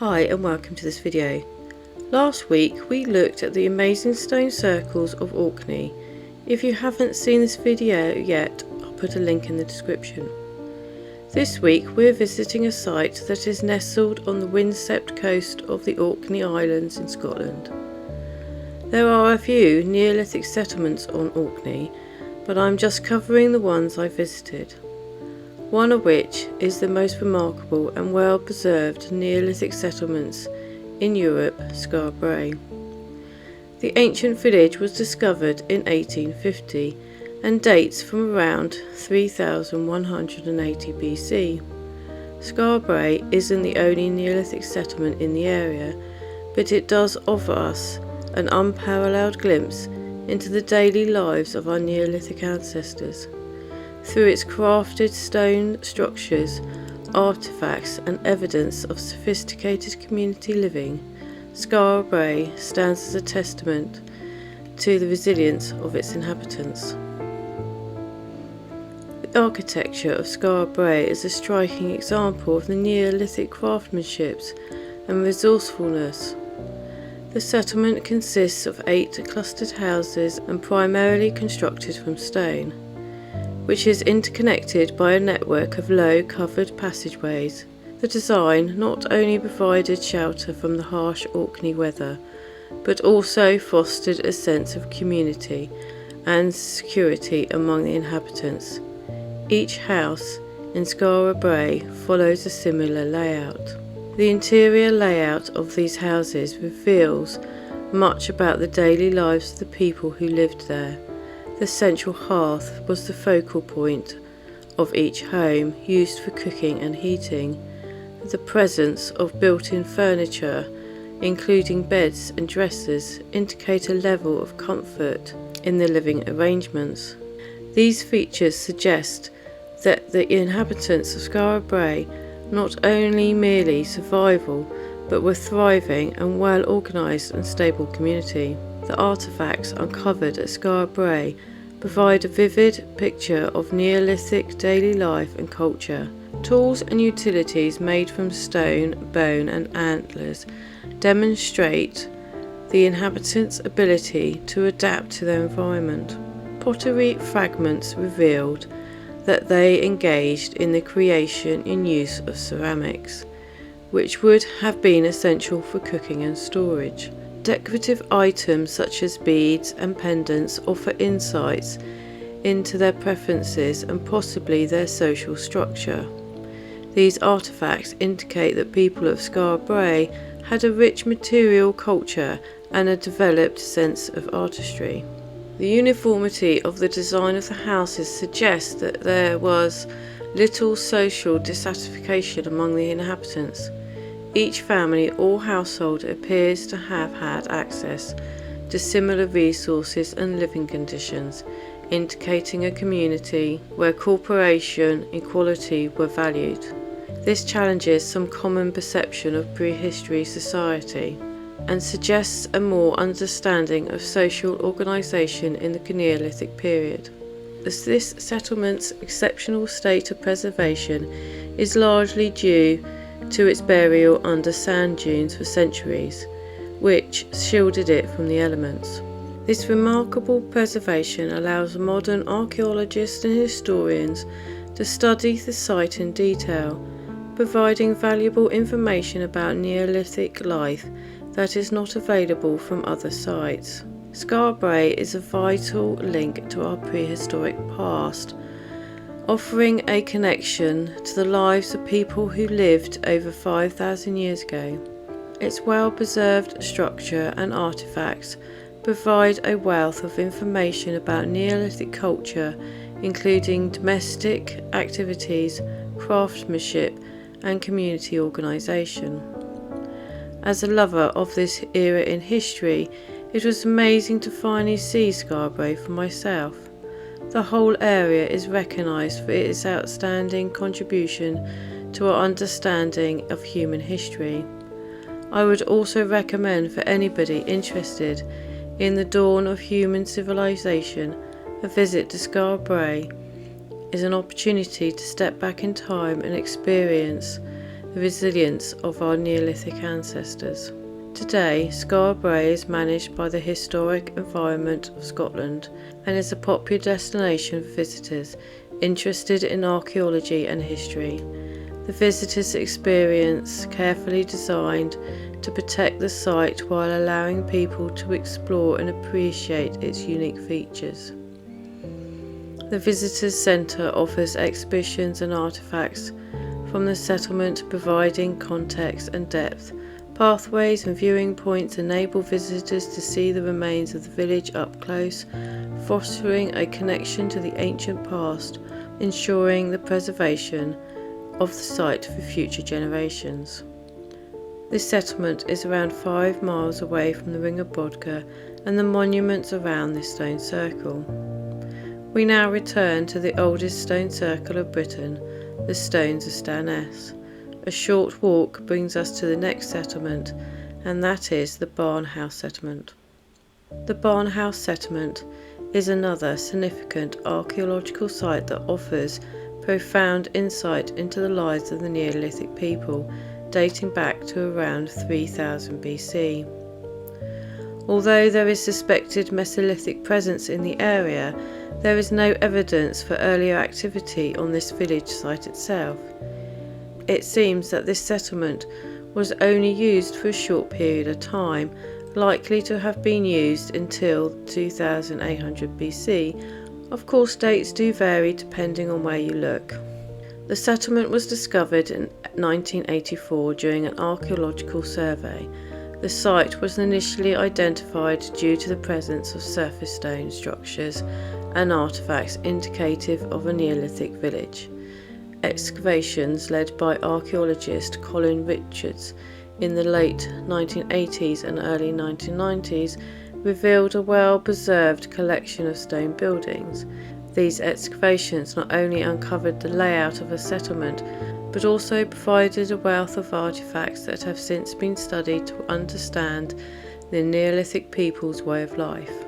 Hi and welcome to this video. Last week we looked at the amazing stone circles of Orkney. If you haven't seen this video yet, I'll put a link in the description. This week we're visiting a site that is nestled on the windswept coast of the Orkney Islands in Scotland. There are a few Neolithic settlements on Orkney, but I'm just covering the ones I visited. One of which is the most remarkable and well preserved Neolithic settlements in Europe, Skara. The ancient village was discovered in 1850 and dates from around 3180 BC. Skara isn't the only Neolithic settlement in the area, but it does offer us an unparalleled glimpse into the daily lives of our Neolithic ancestors. Through its crafted stone structures, artefacts and evidence of sophisticated community living, Skara stands as a testament to the resilience of its inhabitants. The architecture of Skara is a striking example of the Neolithic craftsmanship and resourcefulness. The settlement consists of 8 clustered houses and primarily constructed from stone, which is interconnected by a network of low covered passageways. The design not only provided shelter from the harsh Orkney weather, but also fostered a sense of community and security among the inhabitants. Each house in Skara follows a similar layout. The interior layout of these houses reveals much about the daily lives of the people who lived there. The central hearth was the focal point of each home, used for cooking and heating. The presence of built-in furniture, including beds and dressers, indicate a level of comfort in the living arrangements. These features suggest that the inhabitants of Skara not only merely survival, but were thriving and well-organised and stable community. The artefacts uncovered at Skara provide a vivid picture of Neolithic daily life and culture. Tools and utilities made from stone, bone and antlers demonstrate the inhabitants' ability to adapt to their environment. Pottery fragments revealed that they engaged in the creation and use of ceramics, which would have been essential for cooking and storage. Decorative items such as beads and pendants offer insights into their preferences and possibly their social structure. These artifacts indicate that people of Skara had a rich material culture and a developed sense of artistry. The uniformity of the design of the houses suggests that there was little social dissatisfaction among the inhabitants. Each family or household appears to have had access to similar resources and living conditions, indicating a community where cooperation and equality were valued. This challenges some common perception of prehistory society and suggests a more understanding of social organisation in the Neolithic period. As this settlement's exceptional state of preservation is largely due to its burial under sand dunes for centuries, which shielded it from the elements. This remarkable preservation allows modern archaeologists and historians to study the site in detail, providing valuable information about Neolithic life that is not available from other sites. Skara is a vital link to our prehistoric past, offering a connection to the lives of people who lived over 5,000 years ago. Its well-preserved structure and artifacts provide a wealth of information about Neolithic culture, including domestic activities, craftsmanship, and community organisation. As a lover of this era in history, it was amazing to finally see Skara for myself. The whole area is recognised for its outstanding contribution to our understanding of human history. I would also recommend for anybody interested in the dawn of human civilization, a visit to Skara is an opportunity to step back in time and experience the resilience of our Neolithic ancestors. Today, Skara Brae is managed by the Historic Environment of Scotland and is a popular destination for visitors interested in archaeology and history. The visitors' experience carefully designed to protect the site while allowing people to explore and appreciate its unique features. The Visitors Centre offers exhibitions and artefacts from the settlement, providing context and depth. Pathways and viewing points enable visitors to see the remains of the village up close, fostering a connection to the ancient past, ensuring the preservation of the site for future generations. This settlement is around 5 miles away from the Ring of Brodgar and the monuments around this stone circle. We now return to the oldest stone circle of Britain, the Stones of Ness. A short walk brings us to the next settlement, and that is the Barnhouse settlement. The Barnhouse settlement is another significant archaeological site that offers profound insight into the lives of the Neolithic people, dating back to around 3000 BC. Although there is suspected Mesolithic presence in the area, there is no evidence for earlier activity on this village site itself. It seems that this settlement was only used for a short period of time, likely to have been used until 2800 BC. Of course, dates do vary depending on where you look. The settlement was discovered in 1984 during an archaeological survey. The site was initially identified due to the presence of surface stone structures and artefacts indicative of a Neolithic village. Excavations led by archaeologist Colin Richards in the late 1980s and early 1990s revealed a well-preserved collection of stone buildings. These excavations not only uncovered the layout of a settlement, but also provided a wealth of artefacts that have since been studied to understand the Neolithic people's way of life.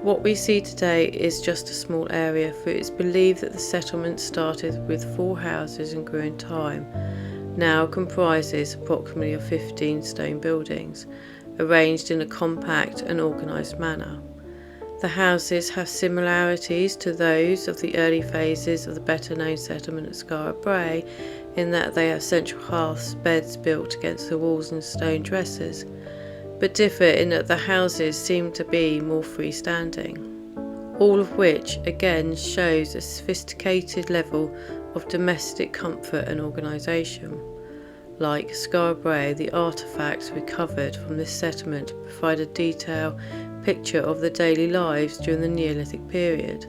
What we see today is just a small area, for it is believed that the settlement started with 4 houses and grew in time. Now comprises approximately 15 stone buildings, arranged in a compact and organised manner. The houses have similarities to those of the early phases of the better-known settlement at Skara Brae, in that they have central hearths, beds built against the walls and stone dressers, but differ in that the houses seem to be more freestanding, all of which again shows a sophisticated level of domestic comfort and organisation. Like Skara Brae, the artefacts recovered from this settlement provide a detailed picture of the daily lives during the Neolithic period.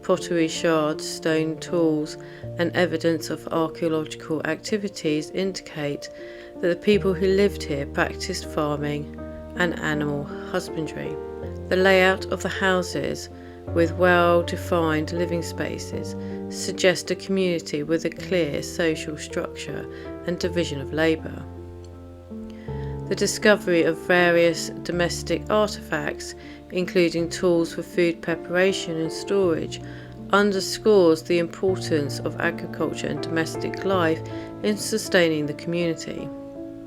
Pottery shards, stone tools and evidence of archaeological activities indicate that the people who lived here practiced farming and animal husbandry. The layout of the houses, with well-defined living spaces, suggest a community with a clear social structure and division of labour. The discovery of various domestic artefacts, including tools for food preparation and storage, underscores the importance of agriculture and domestic life in sustaining the community.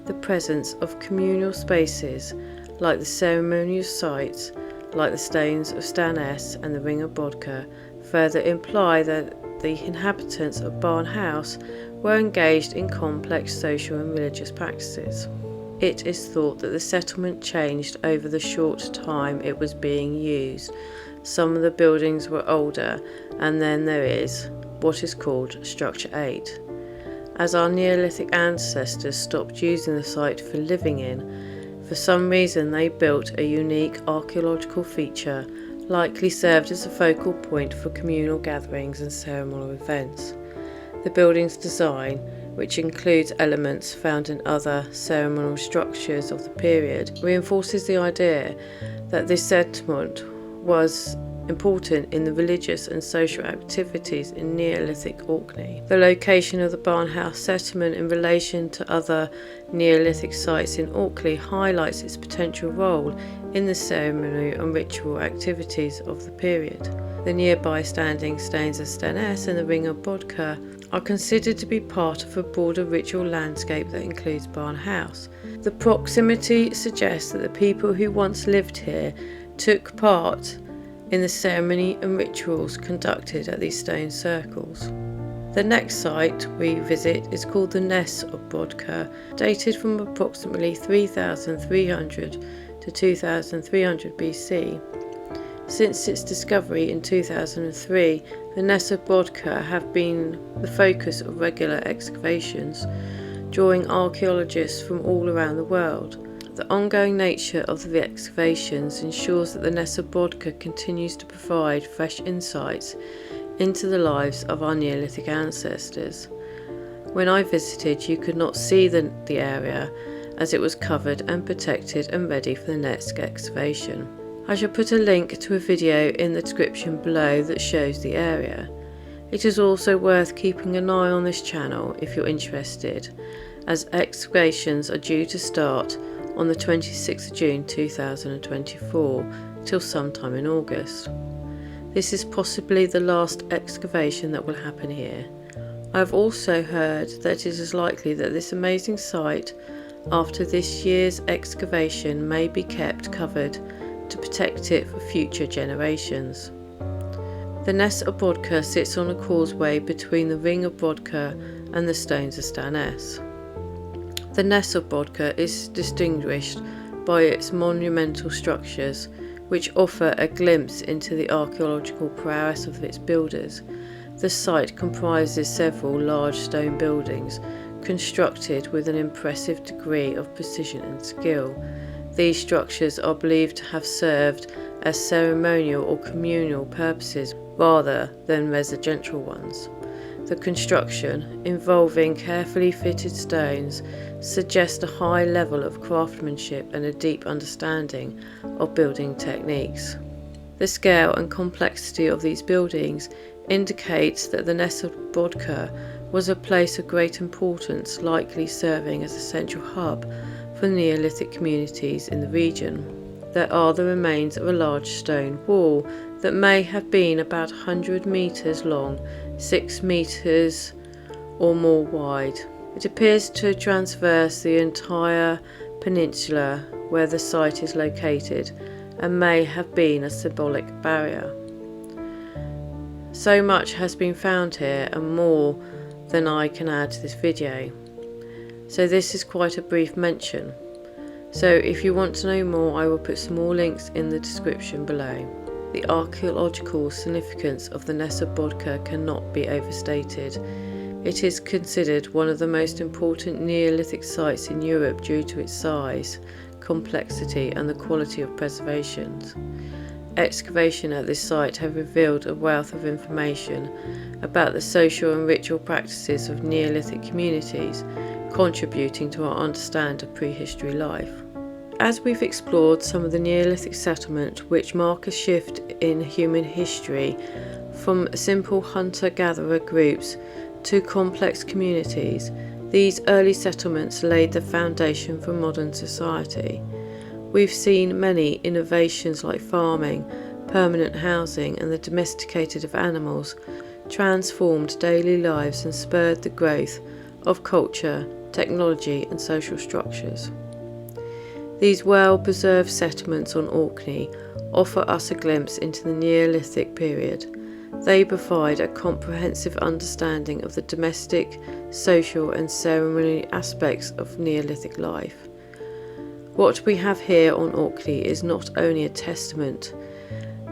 The presence of communal spaces, like the ceremonial sites, like the Stones of Ness and the Ring of Brodgar, further imply that the inhabitants of Barnhouse were engaged in complex social and religious practices. It is thought that the settlement changed over the short time it was being used. Some of the buildings were older, and then there is what is called Structure 8. As our Neolithic ancestors stopped using the site for living in, for some reason they built a unique archaeological feature, likely served as a focal point for communal gatherings and ceremonial events. The building's design, which includes elements found in other ceremonial structures of the period, reinforces the idea that this settlement was important in the religious and social activities in Neolithic Orkney. The location of the Barnhouse settlement in relation to other Neolithic sites in Orkney highlights its potential role in the ceremonial and ritual activities of the period. The nearby standing stones of Ness and the ring of Brodgar are considered to be part of a broader ritual landscape that includes Barnhouse. The proximity suggests that the people who once lived here took part in the ceremony and rituals conducted at these stone circles. The next site we visit is called the Ness of Brodgar, dated from approximately 3300 to 2300 BC. Since its discovery in 2003, the Ness of Brodgar have been the focus of regular excavations, drawing archaeologists from all around the world. The ongoing nature of the excavations ensures that the Ness of Brodgar continues to provide fresh insights into the lives of our Neolithic ancestors. When I visited, you could not see the area as it was covered and protected and ready for the next excavation. I shall put a link to a video in the description below that shows the area. It is also worth keeping an eye on this channel if you're interested, as excavations are due to start on the 26th of June 2024 till sometime in August. This is possibly the last excavation that will happen here. I have also heard that it is likely that this amazing site, after this year's excavation, may be kept covered to protect it for future generations. The Ness of Brodgar sits on a causeway between the ring of Brodgar and the stones of Ness. The Ness of Brodgar is distinguished by its monumental structures, which offer a glimpse into the archaeological prowess of its builders. The site comprises several large stone buildings, constructed with an impressive degree of precision and skill. These structures are believed to have served as ceremonial or communal purposes rather than residential ones. The construction, involving carefully fitted stones, suggests a high level of craftsmanship and a deep understanding of building techniques. The scale and complexity of these buildings indicates that the Ness of Brodgar was a place of great importance, likely serving as a central hub for Neolithic communities in the region. There are the remains of a large stone wall that may have been about 100 metres long, 6 metres or more wide. It appears to traverse the entire peninsula where the site is located and may have been a symbolic barrier. So much has been found here and more than I can add to this video, so this is quite a brief mention. So if you want to know more, I will put some more links in the description below. The archaeological significance of the Ness of Brodgar cannot be overstated. It is considered one of the most important Neolithic sites in Europe due to its size, complexity and the quality of preservation. Excavation at this site have revealed a wealth of information about the social and ritual practices of Neolithic communities, contributing to our understanding of prehistory life. As we've explored some of the Neolithic settlement which mark a shift in human history from simple hunter-gatherer groups to complex communities, these early settlements laid the foundation for modern society. We've seen many innovations like farming, permanent housing and the domesticated of animals transformed daily lives and spurred the growth of culture, technology and social structures. These well-preserved settlements on Orkney offer us a glimpse into the Neolithic period. They provide a comprehensive understanding of the domestic, social and ceremonial aspects of Neolithic life. What we have here on Orkney is not only a testament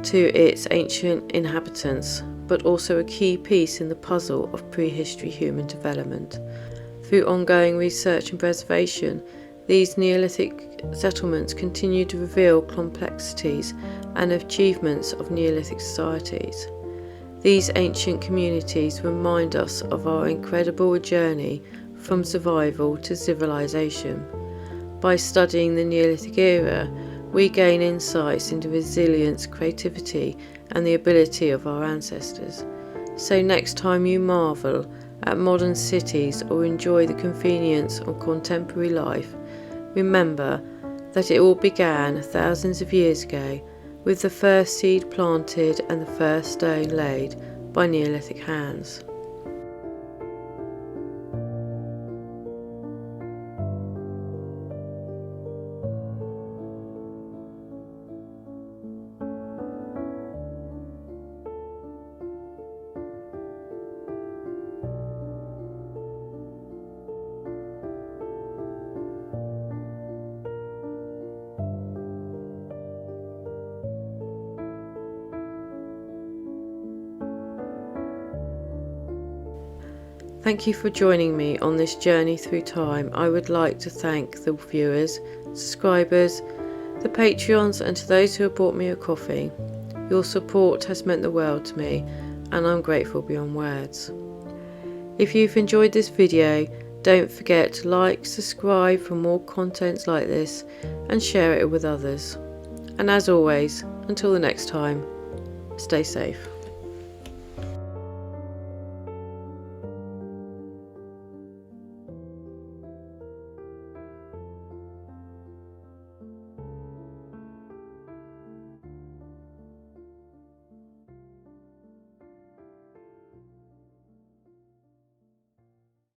to its ancient inhabitants, but also a key piece in the puzzle of prehistory human development. Through ongoing research and preservation, these Neolithic settlements continue to reveal complexities and achievements of Neolithic societies. These ancient communities remind us of our incredible journey from survival to civilization. By studying the Neolithic era, we gain insights into resilience, creativity, and the ability of our ancestors. So next time you marvel at modern cities or enjoy the convenience of contemporary life, remember that it all began thousands of years ago with the first seed planted and the first stone laid by Neolithic hands. Thank you for joining me on this journey through time. I would like to thank the viewers, subscribers, the Patreons, and to those who have bought me a coffee. Your support has meant the world to me, and I'm grateful beyond words. If you've enjoyed this video, don't forget to like, subscribe for more content like this, and share it with others. And as always, until the next time, stay safe.